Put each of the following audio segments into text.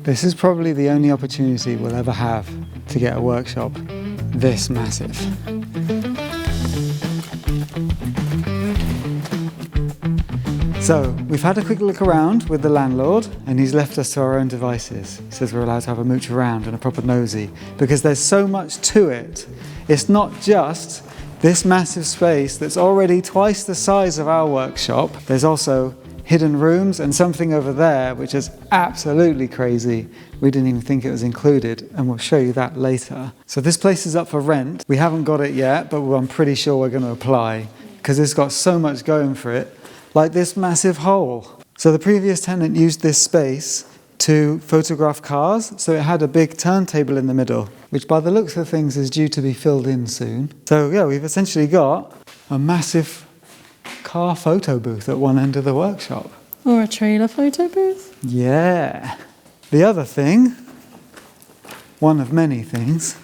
This is probably the only opportunity we'll ever have to get a workshop this massive. So, we've had a quick look around with the landlord and he's left us to our own devices. He says we're allowed to have a mooch around and a proper nosy because there's so much to it. It's not just this massive space that's already twice the size of our workshop. There's also hidden rooms and something over there which is absolutely crazy. We didn't even think it was included, and we'll show you that later. So this place is up for rent. We haven't got it yet, but I'm pretty sure we're going to apply because it's got so much going for it, like this massive hole. So the previous tenant used this space to photograph cars, so it had a big turntable in the middle, which by the looks of things is due to be filled in soon. So yeah, we've essentially got a massive car photo booth at one end of the workshop. Or a trailer photo booth? Yeah. The other thing, one of many things,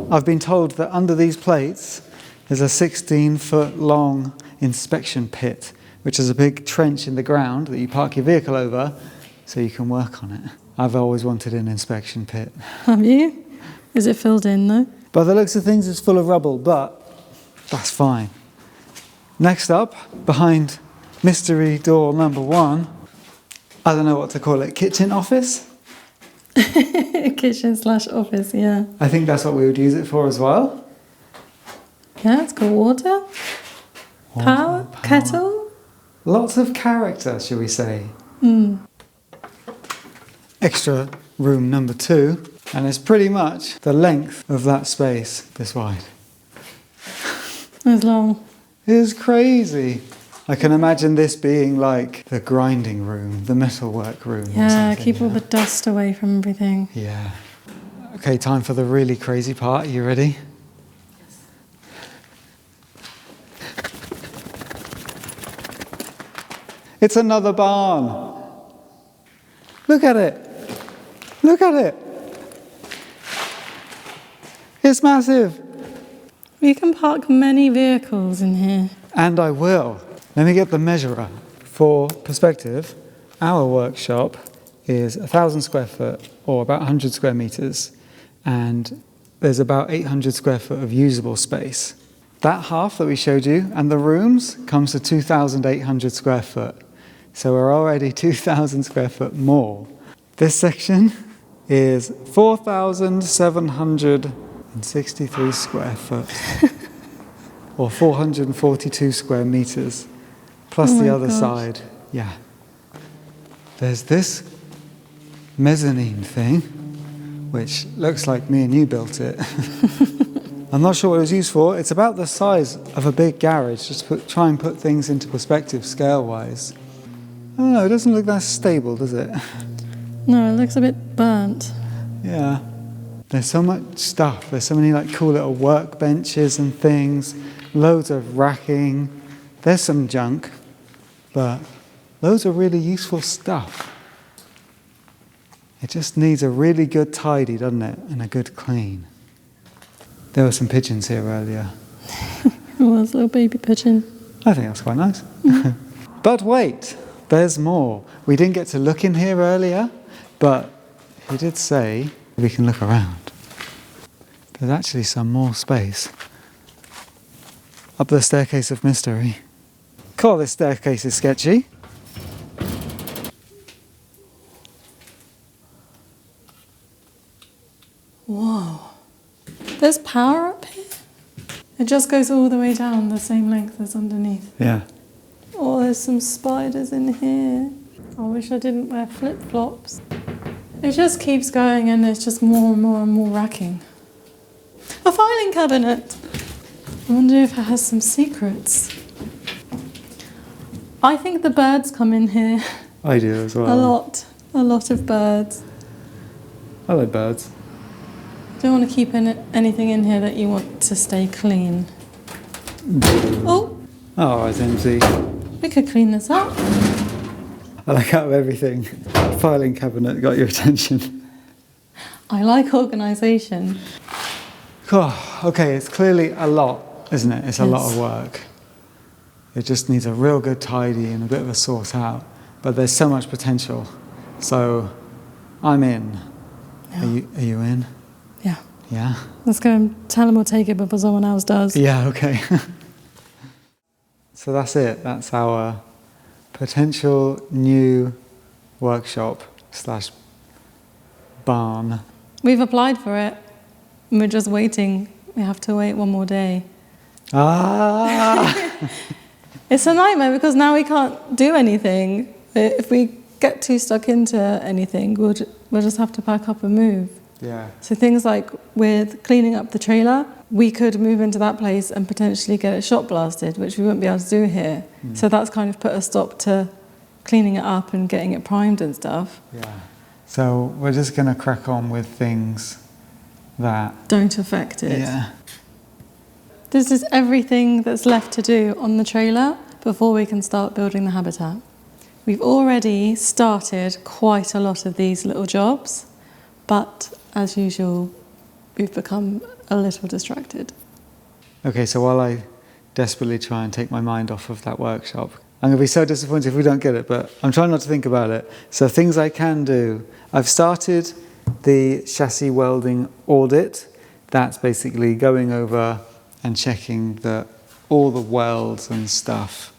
I've been told that under these plates is a 16-foot long inspection pit, which is a big trench in the ground that you park your vehicle over so you can work on it. I've always wanted an inspection pit. Have you? Is it filled in though? By the looks of things, it's full of rubble, but that's fine. Next up, behind mystery door number 1, I don't know what to call it, kitchen office? Kitchen/office, yeah. I think that's what we would use it for as well. Yeah, it's got water. Power, kettle. Lots of character, shall we say. Extra room number 2, and it's pretty much the length of that space, this wide. It's long. It is crazy. I can imagine this being like the grinding room, the metalwork room. Yeah, keep all the dust away from everything. Yeah. Okay, time for the really crazy part. Are you ready? Yes. It's another barn. Look at it. Look at it. It's massive. You can park many vehicles in here. And I will. Let me get the measurer. For perspective, our workshop is 1,000 square foot, or about 100 square meters, and there's about 800 square foot of usable space. That half that we showed you, and the rooms, comes to 2,800 square foot. So we're already 2,000 square foot more. This section is 4,763 square foot, or 442 square meters, plus the other side. Yeah. There's this mezzanine thing, which looks like me and you built it. I'm not sure what it was used for. It's about the size of a big garage, just to try and put things into perspective scale-wise. I don't know, it doesn't look that stable, does it? No, it looks a bit burnt. Yeah. There's so much stuff. There's so many like cool little workbenches and things, loads of racking. There's some junk, but loads of really useful stuff. It just needs a really good tidy, doesn't it? And a good clean. There were some pigeons here earlier. Oh, that's a little baby pigeon. I think that's quite nice. But wait, there's more. We didn't get to look in here earlier, but he did say we can look around. There's actually some more space. Up the staircase of mystery. Cool, this staircase is sketchy. Whoa. There's power up here? It just goes all the way down the same length as underneath. Yeah. Oh, there's some spiders in here. I wish I didn't wear flip-flops. It just keeps going and there's just more and more and more racking. A filing cabinet! I wonder if it has some secrets. I think the birds come in here. I do as well. A lot of birds. I like birds. Don't want to keep anything in here that you want to stay clean. Oh! Oh, it's empty. We could clean this up. I like out of everything. Filing cabinet got your attention. I like organisation. Oh, okay, it's clearly a lot, isn't it? It's a lot of work. It just needs a real good tidy and a bit of a sort out. But there's so much potential. So I'm in. Yeah. Are you in? Yeah. Yeah? Let's go and tell him we'll take it before someone else does. Yeah, okay. So that's it. That's our potential new workshop / barn. We've applied for it. And we're just waiting. We have to wait one more day. Ah! It's a nightmare because now we can't do anything. If we get too stuck into anything, we'll just have to pack up and move. Yeah. So things like with cleaning up the trailer, we could move into that place and potentially get it shot blasted, which we wouldn't be able to do here. So that's kind of put a stop to cleaning it up and getting it primed and stuff. Yeah. So we're just going to crack on with things that Don't affect it. Yeah. This is everything that's left to do on the trailer before we can start building the habitat. We've already started quite a lot of these little jobs, but as usual, we've become a little distracted. Okay, so while I desperately try and take my mind off of that workshop, I'm going to be so disappointed if we don't get it, but I'm trying not to think about it. So things I can do. I've started the chassis welding audit. That's basically going over and checking that all the welds and stuff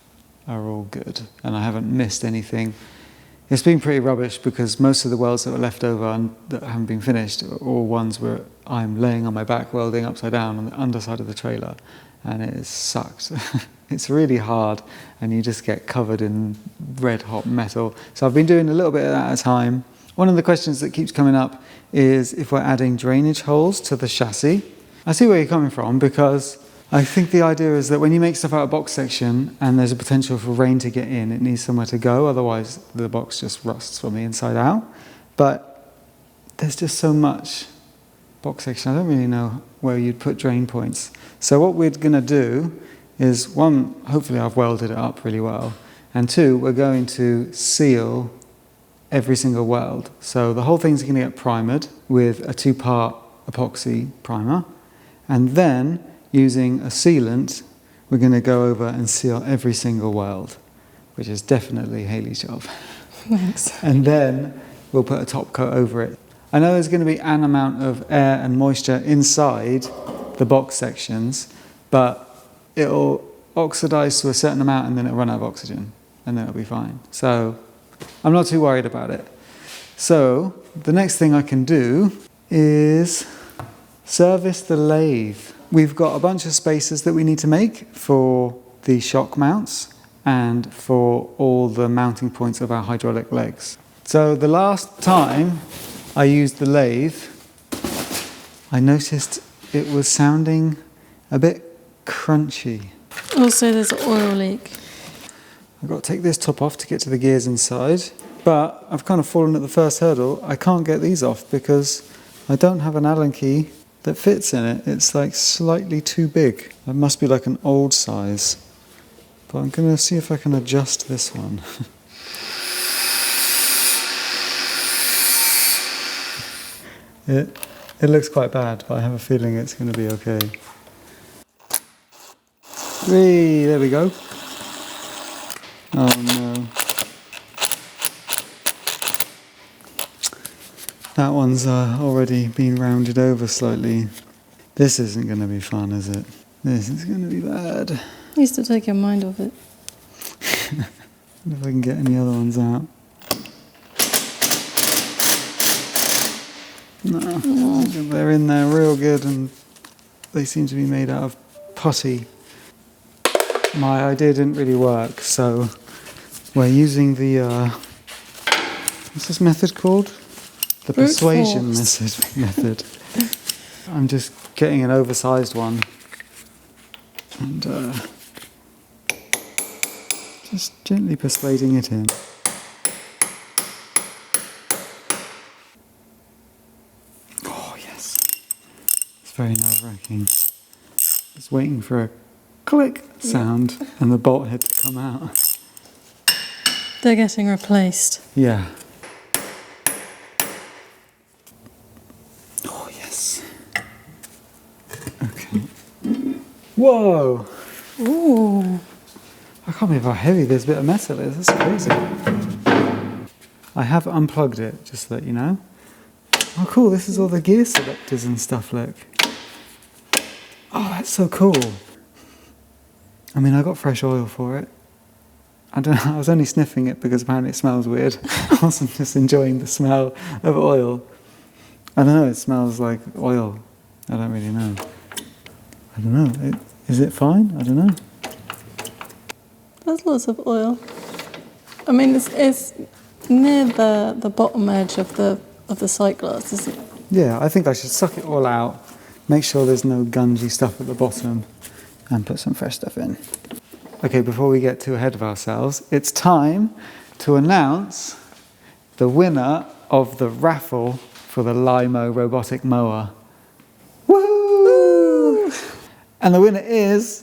are all good and I haven't missed anything. It's been pretty rubbish because most of the welds that were left over and that haven't been finished are all ones where I'm laying on my back welding upside down on the underside of the trailer, and it sucks. It's really hard and you just get covered in red hot metal. So I've been doing a little bit of that at a time. One of the questions that keeps coming up is if we're adding drainage holes to the chassis. I see where you're coming from because I think the idea is that when you make stuff out of box section and there's a potential for rain to get in, it needs somewhere to go, otherwise the box just rusts from the inside out. But there's just so much box section, I don't really know where you'd put drain points. So what we're going to do is, one, hopefully I've welded it up really well, and two, we're going to seal every single weld. So the whole thing's going to get primered with a 2-part epoxy primer, and then using a sealant, we're going to go over and seal every single weld, which is definitely Hayley's job. Thanks. And then we'll put a top coat over it. I know there's going to be an amount of air and moisture inside the box sections, but it'll oxidize to a certain amount and then it'll run out of oxygen, and then it'll be fine. So I'm not too worried about it. So the next thing I can do is service the lathe. We've got a bunch of spacers that we need to make for the shock mounts and for all the mounting points of our hydraulic legs. So the last time I used the lathe, I noticed it was sounding a bit crunchy. Also, there's an oil leak. I've got to take this top off to get to the gears inside, but I've kind of fallen at the first hurdle. I can't get these off because I don't have an Allen key that fits in it. It's like slightly too big. It must be like an old size. But I'm going to see if I can adjust this one. It looks quite bad, but I have a feeling it's going to be okay. Whee, there we go. Oh no. That one's already been rounded over slightly. This isn't going to be fun, is it? This is going to be bad. You used to take your mind off it. If I can get any other ones out. No, they're in there real good and they seem to be made out of putty. My idea didn't really work, so we're using the, what's this method called? The Brute persuasion force. method. I'm just getting an oversized one and just gently persuading it in. Oh yes, it's very nerve-wracking. Just waiting for a click sound and the bolt head to come out. They're getting replaced. Yeah. Oh yes. Okay. Whoa! Ooh. I can't believe how heavy this bit of metal is. That's crazy. I have unplugged it, just to let you know. Oh cool, this is all the gear selectors and stuff, look. Oh, that's so cool. I mean, I got fresh oil for it. I don't know, I was only sniffing it because apparently it smells weird. I wasn't just enjoying the smell of oil. I don't know, it smells like oil. I don't really know. I don't know, is it fine? I don't know. There's lots of oil. I mean, it's near the bottom edge of the sight glass, isn't it? Yeah, I think I should suck it all out, make sure there's no gungy stuff at the bottom, and put some fresh stuff in. Okay, before we get too ahead of ourselves, it's time to announce the winner of the raffle for the Lymow robotic mower. Woo! And the winner is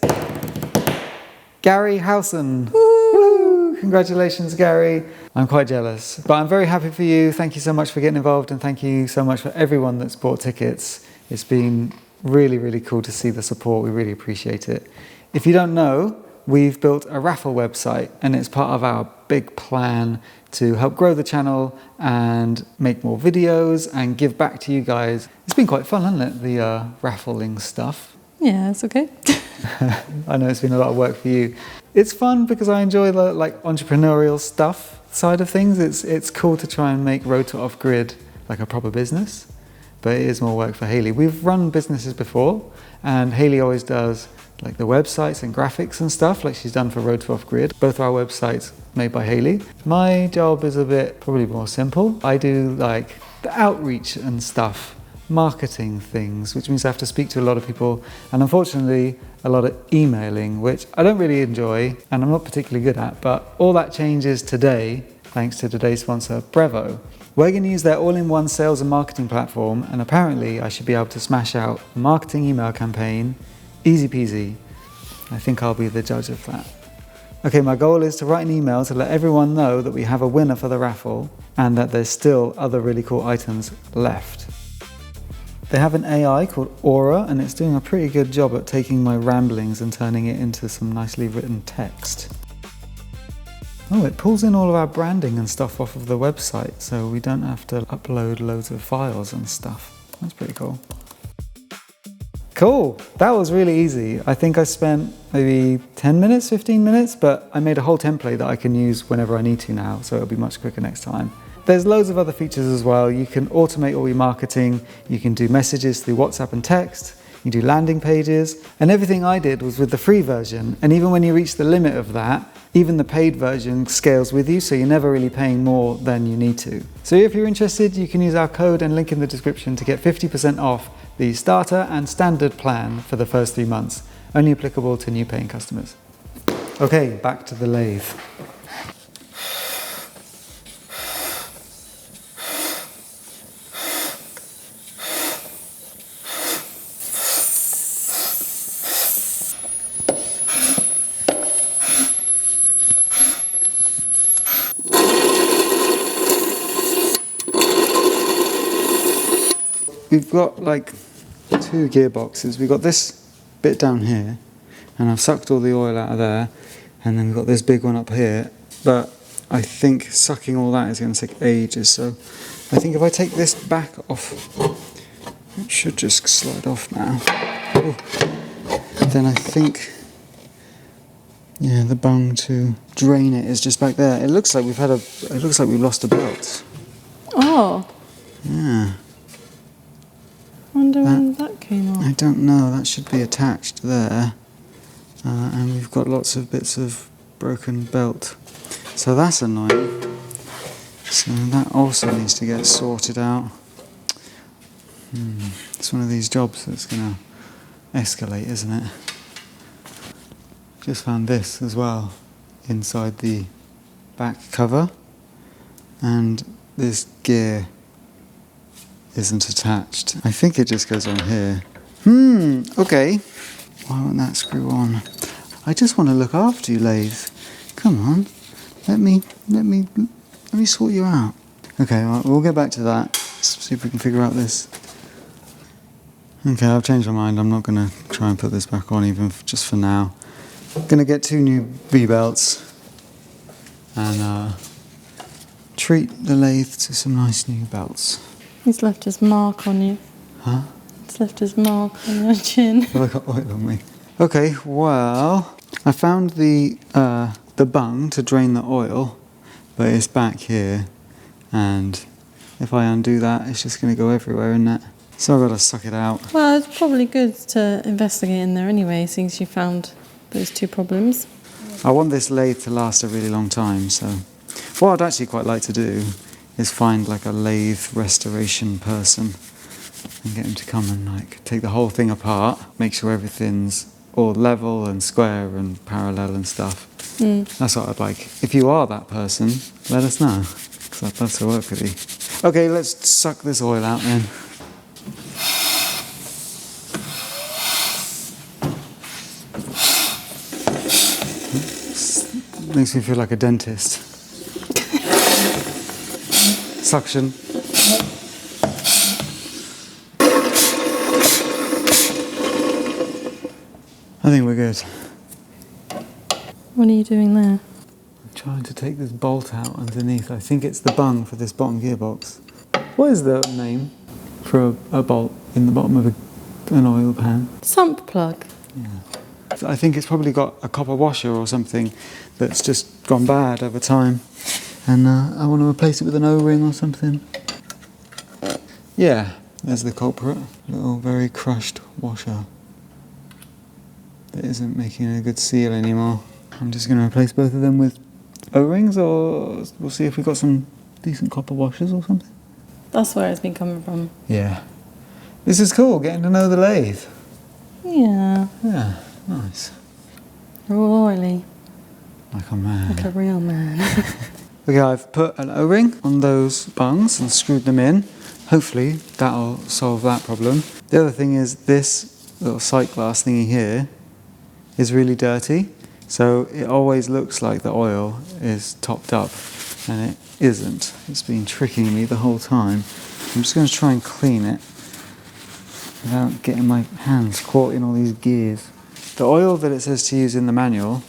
Gary Howson. Woo! Congratulations, Gary. I'm quite jealous, but I'm very happy for you. Thank you so much for getting involved, and thank you so much for everyone that's bought tickets. It's been really, really cool to see the support. We really appreciate it. If you don't know, we've built a raffle website, and it's part of our big plan to help grow the channel and make more videos and give back to you guys. It's been quite fun, hasn't it, the raffling stuff? Yeah, it's okay. I know it's been a lot of work for you. It's fun because I enjoy the entrepreneurial stuff side of things. It's cool to try and make Road to Off-Grid like a proper business, but it is more work for Hayley. We've run businesses before, and Hayley always does like the websites and graphics and stuff like she's done for Road to Off-Grid. Both our websites made by Hayley. My job is a bit probably more simple. I do like the outreach and stuff, marketing things, which means I have to speak to a lot of people, and unfortunately a lot of emailing, which I don't really enjoy and I'm not particularly good at, but all that changes today thanks to today's sponsor, Brevo. We're going to use their all-in-one sales and marketing platform, and apparently I should be able to smash out a marketing email campaign easy peasy. I think I'll be the judge of that. Okay, my goal is to write an email to let everyone know that we have a winner for the raffle and that there's still other really cool items left. They have an AI called Aura, and it's doing a pretty good job at taking my ramblings and turning it into some nicely written text. Oh, it pulls in all of our branding and stuff off of the website, so we don't have to upload loads of files and stuff. That's pretty cool. Cool, that was really easy. I think I spent maybe 10 minutes, 15 minutes, but I made a whole template that I can use whenever I need to now, so it'll be much quicker next time. There's loads of other features as well. You can automate all your marketing, you can do messages through WhatsApp and text, you do landing pages, and everything I did was with the free version, and even when you reach the limit of that, even the paid version scales with you, so you're never really paying more than you need to. So if you're interested, you can use our code and link in the description to get 50% off the starter and standard plan for the first 3 months, only applicable to new paying customers. Okay, back to the lathe. We've got like 2 gearboxes. We've got this bit down here, and I've sucked all the oil out of there, and then we've got this big one up here, but I think sucking all that is going to take ages, so I think if I take this back off, it should just slide off now. Oh. Then I think, yeah, the bung to drain it is just back there. It looks like we've lost a belt. Oh. Yeah. Wonder when that came off. I don't know, that should be attached there. And we've got lots of bits of broken belt. So that's annoying. So that also needs to get sorted out. It's one of these jobs that's going to escalate, isn't it? Just found this as well inside the back cover. And this gear isn't attached. I think it just goes on here. Okay. Why won't that screw on? I just want to look after you, Lathe. Come on. Let me sort you out. Okay, well, we'll get back to that. Let's see if we can figure out this. Okay, I've changed my mind. I'm not going to try and put this back on even just for now. I'm going to get 2 new V-belts and treat the lathe to some nice new belts. He's left his mark on you. Huh? He's left his mark on your chin. Well, I got oil on me. Okay, well, I found the bung to drain the oil, but it's back here, and if I undo that, it's just going to go everywhere, isn't it? So I've got to suck it out. Well, it's probably good to investigate in there anyway, since you found those two problems. I want this lathe to last a really long time, so what I'd actually quite like to do is find like a lathe restoration person and get him to come and like take the whole thing apart, make sure everything's all level and square and parallel and stuff. That's what I'd like. If you are that person, let us know, because I'd love to work with you. Okay, let's suck this oil out then. Makes me feel like a dentist. Suction. I think we're good. What are you doing there? I'm trying to take this bolt out underneath. I think it's the bung for this bottom gearbox. What is the name for a bolt in the bottom of an oil pan? Sump plug. Yeah. I think it's probably got a copper washer or something that's just gone bad over time, and I want to replace it with an O-ring or something. Yeah, there's the culprit. Little very crushed washer that isn't making a good seal anymore. I'm just going to replace both of them with O-rings, or we'll see if we've got some decent copper washers or something. That's where it's been coming from. Yeah. This is cool, getting to know the lathe. Yeah. Yeah, nice. You're all oily. Like a man. Like a real man. Okay, I've put an O-ring on those bungs and screwed them in. Hopefully that'll solve that problem. The other thing is this little sight glass thingy here is really dirty, so it always looks like the oil is topped up, and it isn't. It's been tricking me the whole time. I'm just going to try and clean it without getting my hands caught in all these gears. The oil that it says to use in the manual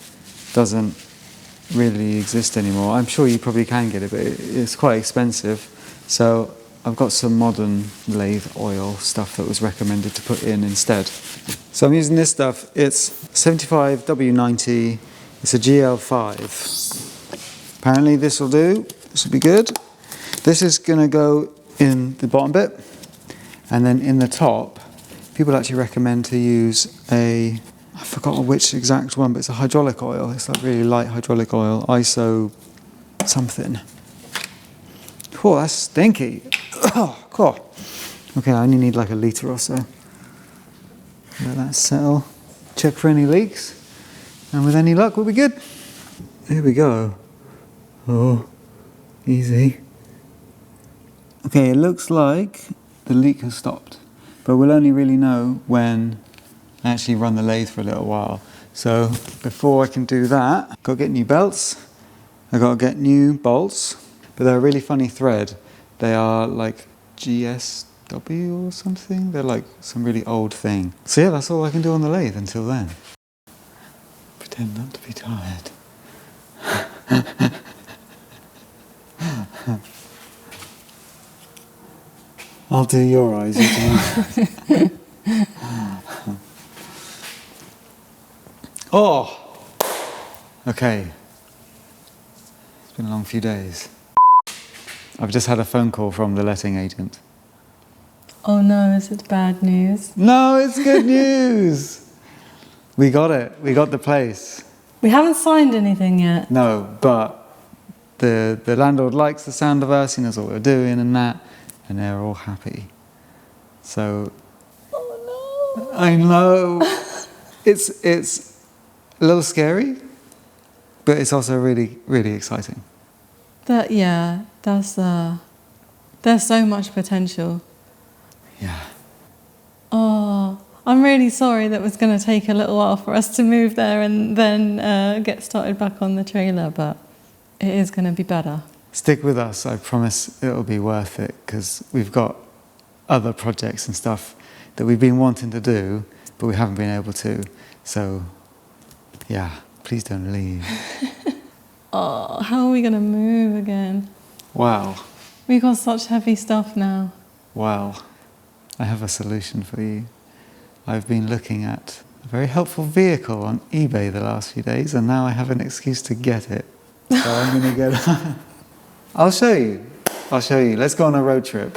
doesn't really exist anymore. I'm sure you probably can get it, but it's quite expensive. So I've got some modern lathe oil stuff that was recommended to put in instead. So I'm using this stuff. It's 75W90. It's a GL5. Apparently this will do. This will be good. This is going to go in the bottom bit, and then in the top, people actually recommend to use I forgot which exact one, but it's a hydraulic oil. It's like really light hydraulic oil, ISO something. Oh, that's stinky. Oh, God. Okay, I only need like a litre or so. Let that settle. Check for any leaks. And with any luck, we'll be good. Here we go. Oh, easy. Okay, it looks like the leak has stopped, but we'll only really know when I actually run the lathe for a little while. So before I can do that, I've got to get new belts, I've got to get new bolts, but they're a really funny thread. They are like GSW or something. They're like some really old thing. So yeah, that's all I can do on the lathe until then. Pretend not to be tired. I'll do your eyes, you do. Oh! Okay. It's been a long few days. I've just had a phone call from the letting agent. Oh no, is it bad news? No, it's good news! We got it. We got the place. We haven't signed anything yet. No, but the landlord likes the sound of us, he knows what we're doing and that, and they're all happy. So... Oh no! I know! It's a little scary, but it's also really, really exciting. There's so much potential. Yeah. Oh, I'm really sorry that it was going to take a little while for us to move there and then get started back on the trailer, but it is going to be better. Stick with us, I promise it'll be worth it, because we've got other projects and stuff that we've been wanting to do, but we haven't been able to. So, yeah, please don't leave. Oh, how are we going to move again? Wow. We got such heavy stuff now. Well, I have a solution for you. I've been looking at a very helpful vehicle on eBay the last few days, and now I have an excuse to get it. So I'm going to get... I'll show you. I'll show you. Let's go on a road trip.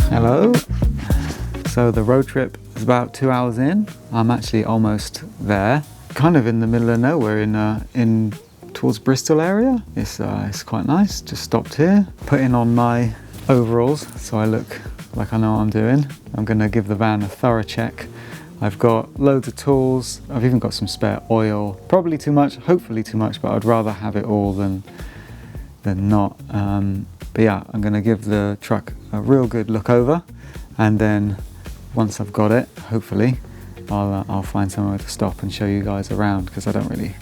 Hello. So the road trip is about 2 hours in. I'm actually almost there. Kind of in the middle of nowhere in towards Bristol area. It's quite nice. Just stopped here, putting on my overalls so I look like I know what I'm doing. I'm going to give the van a thorough check. I've got loads of tools. I've even got some spare oil. Probably too much, hopefully too much, but I'd rather have it all than not. But yeah, I'm going to give the truck a real good look over, and then once I've got it, hopefully, I'll find somewhere to stop and show you guys around, because I don't really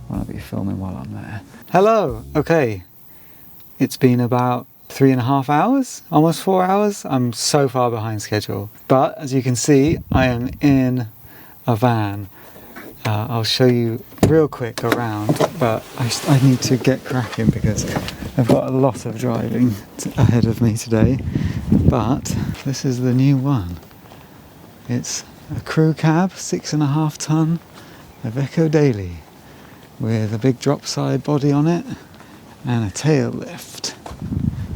want to be filming while I'm there. Hello. Okay, it's been about 3.5 hours, almost 4 hours. I'm so far behind schedule, but as you can see, I am in a van. I'll show you real quick around, but I need to get cracking because I've got a lot of driving ahead of me today. But this is the new one. It's a crew cab, 6.5 ton, Iveco Daily, with a big drop side body on it and a tail lift.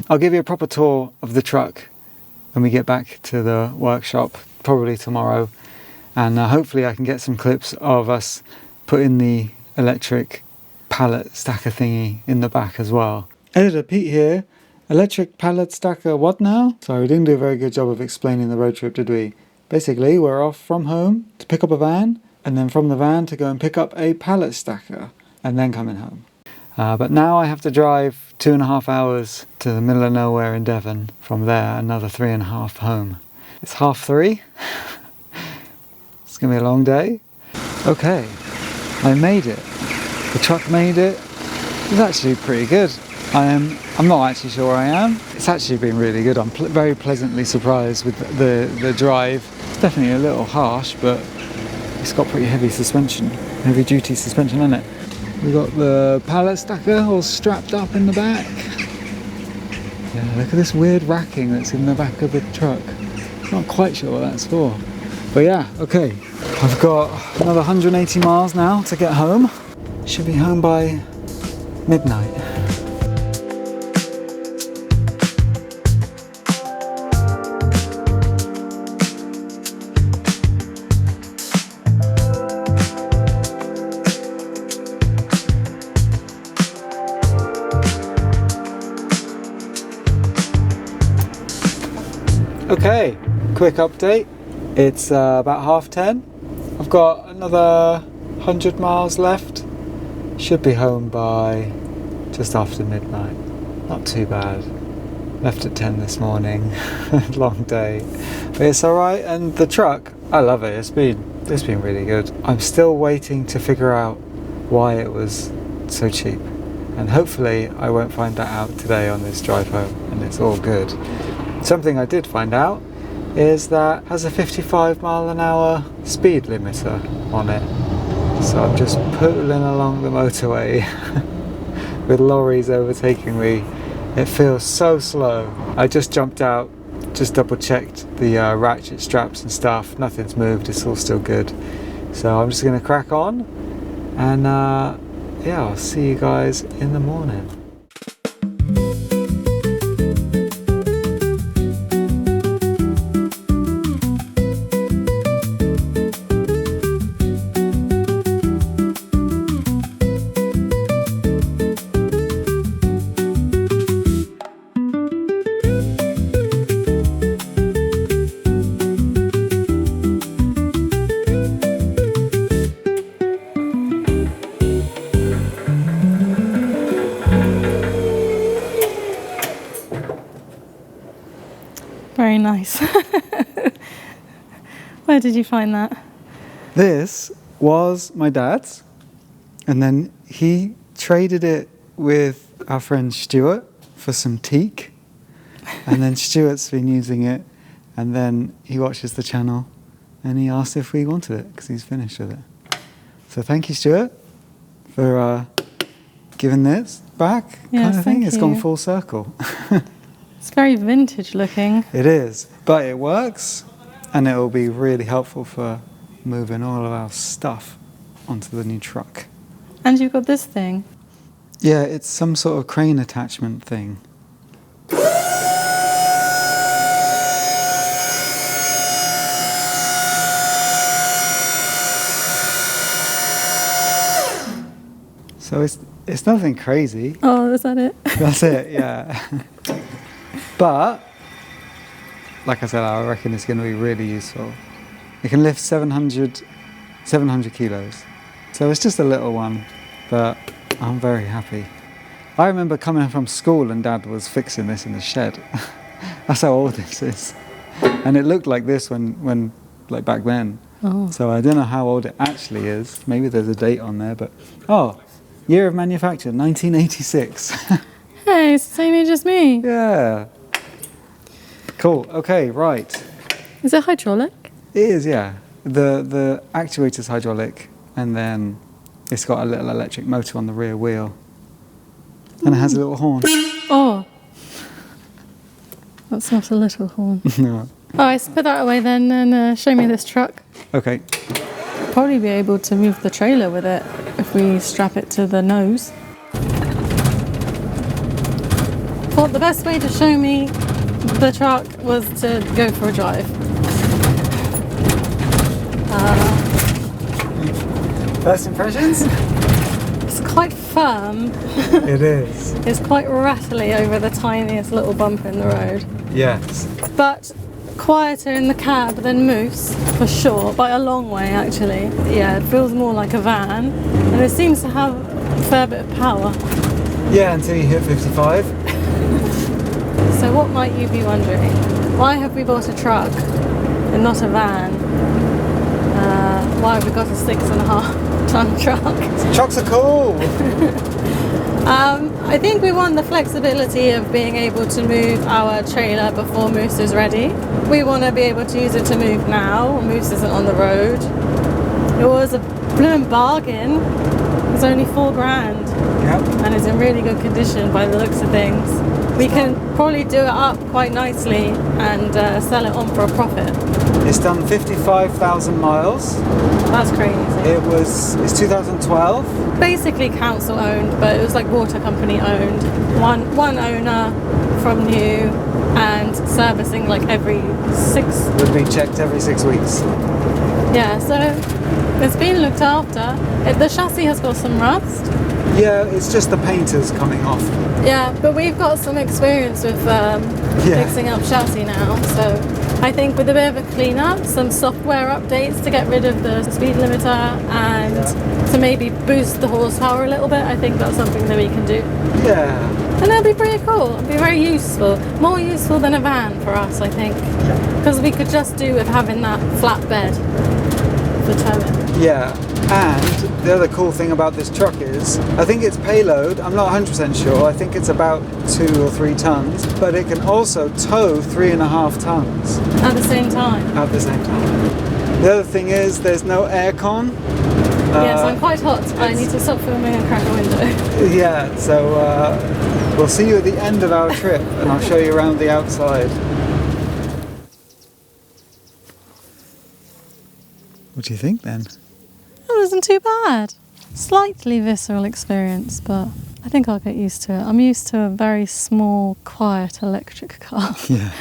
I'll give you a proper tour of the truck when we get back to the workshop, probably tomorrow, and hopefully I can get some clips of us putting the electric pallet stacker thingy in the back as well. Editor Pete here. Electric pallet stacker what now? Sorry, we didn't do a very good job of explaining the road trip, did we? Basically, we're off from home to pick up a van, and then from the van to go and pick up a pallet stacker, and then coming home. But now I have to drive 2.5 hours to the middle of nowhere in Devon. From there, another 3.5 home. It's 3:30. It's gonna be a long day. Okay, I made it. The truck made it. It's actually pretty good. I'm not actually sure where I am. It's actually been really good. I'm very pleasantly surprised with the drive. It's definitely a little harsh, but it's got pretty heavy suspension, heavy duty suspension in it. We've got the pallet stacker all strapped up in the back. Yeah, look at this weird racking that's in the back of the truck. Not quite sure what that's for. But yeah, okay. I've got another 180 miles now to get home. Should be home by midnight. Okay, quick update. It's about 10:30. I've got another 100 miles left. Should be home by just after midnight. Not too bad. Left at 10 this morning. Long day, but it's all right. And the truck, I love it. It's been really good. I'm still waiting to figure out why it was so cheap, and hopefully I won't find that out today on this drive home, and it's all good. Something I did find out is that it has a 55-mile-an-hour speed limiter on it. So I'm just pootling along the motorway with lorries overtaking me. It feels so slow. I just jumped out, just double checked the ratchet straps and stuff. Nothing's moved, it's all still good. So I'm just gonna crack on, and yeah, I'll see you guys in the morning. Very nice. Where did you find that? This was my dad's, and then he traded it with our friend Stuart for some teak, and then Stuart's been using it, and then he watches the channel and he asked if we wanted it because he's finished with it. So thank you, Stuart. for giving this back Yes, kind of thing. thank It's gone you. full circle. It's very vintage looking. It is, but it works, and it will be really helpful for moving all of our stuff onto the new truck. And you've got this thing. Yeah, it's some sort of crane attachment thing. So it's nothing crazy. Oh, is that it? That's it, yeah. But, like I said, I reckon it's going to be really useful. It can lift 700 kilos. So it's just a little one, but I'm very happy. I remember coming from school and Dad was fixing this in the shed. That's how old this is. And it looked like this when like back then. Oh. So I don't know how old it actually is. Maybe there's a date on there, but year of manufacture, 1986. Hey, it's the same age as me. Yeah. Cool. Okay, right. Is it hydraulic? It is, yeah. The actuator's hydraulic, and then it's got a little electric motor on the rear wheel. And it has a little horn. Oh. That's not a little horn. No. Alright, so put that away then and show me this truck. Okay. Probably be able to move the trailer with it if we strap it to the nose. Thought the best way to show me the truck was to go for a drive. First impressions? It's quite firm. It is. It's quite rattly over the tiniest little bump in the road. Yes. But quieter in the cab than Moose, for sure, by a long way actually. Yeah, it feels more like a van, and it seems to have a fair bit of power. Yeah, until you hit 55. So what might you be wondering? Why have we bought a truck and not a van? Why have we got a 6.5 ton truck? Trucks are cool. I think we want the flexibility of being able to move our trailer before Moose is ready. We want to be able to use it to move now. Moose isn't on the road. It was a blooming bargain. It was only $4,000 Yep. and it's in really good condition by the looks of things. We can probably do it up quite nicely and sell it on for a profit. It's done 55,000 miles. That's crazy. It's 2012. Basically council owned, but it was like water company owned. One owner from new and servicing like every 6. Would be checked every 6 weeks. Yeah, so it's been looked after. The chassis has got some rust. Yeah, it's just the painters coming off. Yeah, but we've got some experience with fixing up chassis now, so I think with a bit of a clean up, some software updates to get rid of the speed limiter and to maybe boost the horsepower a little bit, I think that's something that we can do. Yeah. And that'll be pretty cool. It'll be very useful. More useful than a van for us, I think. Because we could just do with having that flat bed for towing. Yeah. And the other cool thing about this truck is, I think its payload, I'm not 100% sure, I think it's about 2 or 3 tons, but it can also tow 3.5 tons. At the same time. At the same time. The other thing is, there's no aircon. Yes, I'm quite hot. I need to stop filming and crack a window. Yeah, so we'll see you at the end of our trip, and I'll show you around the outside. What do you think then? It wasn't too bad. Slightly visceral experience, but I think I'll get used to it. I'm used to a very small, quiet electric car Yeah.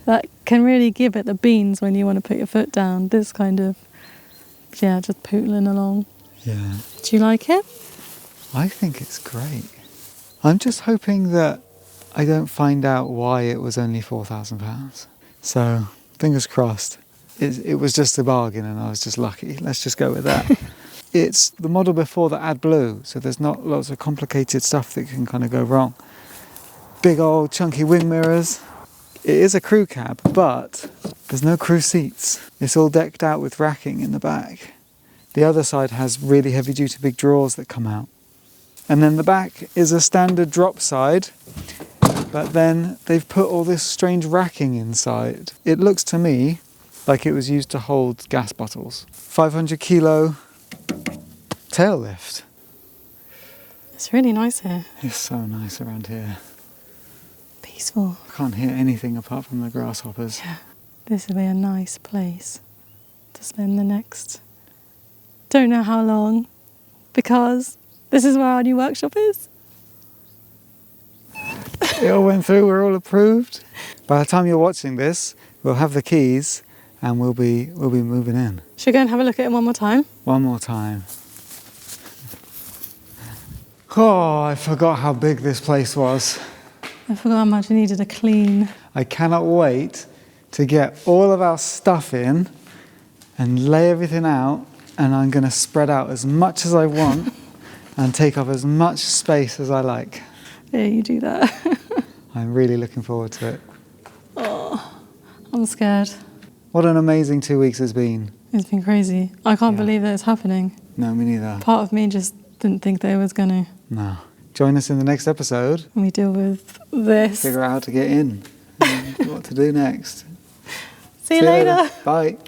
that can really give it the beans when you want to put your foot down. This kind of, just pootling along. Yeah. Do you like it? I think it's great. I'm just hoping that I don't find out why it was only £4,000. So, fingers crossed. It was just a bargain and I was just lucky. Let's just go with that. It's the model before the AdBlue, so there's not lots of complicated stuff that can kind of go wrong. Big old chunky wing mirrors. It is a crew cab, but there's no crew seats. It's all decked out with racking in the back. The other side has really heavy duty big drawers that come out. And then the back is a standard drop side, but then they've put all this strange racking inside. It looks to me like it was used to hold gas bottles. 500 kilo tail lift. It's really nice here. It's so nice around here. Peaceful. I can't hear anything apart from the grasshoppers. Yeah. This will be a nice place to spend the next, don't know how long, because this is where our new workshop is. It all went through, we're all approved. By the time you're watching this, we'll have the keys and we'll be moving in. Should we go and have a look at it one more time? One more time. Oh, I forgot how big this place was. I forgot how much I needed a clean. I cannot wait to get all of our stuff in and lay everything out, and I'm going to spread out as much as I want and take up as much space as I like. Yeah, you do that. I'm really looking forward to it. Oh, I'm scared. What an amazing 2 weeks it's been. It's been crazy. I can't believe that it's happening. No, me neither. Part of me just didn't think that it was going to. No. Join us in the next episode. And we deal with this. Figure out how to get in and what to do next. See you later. Bye.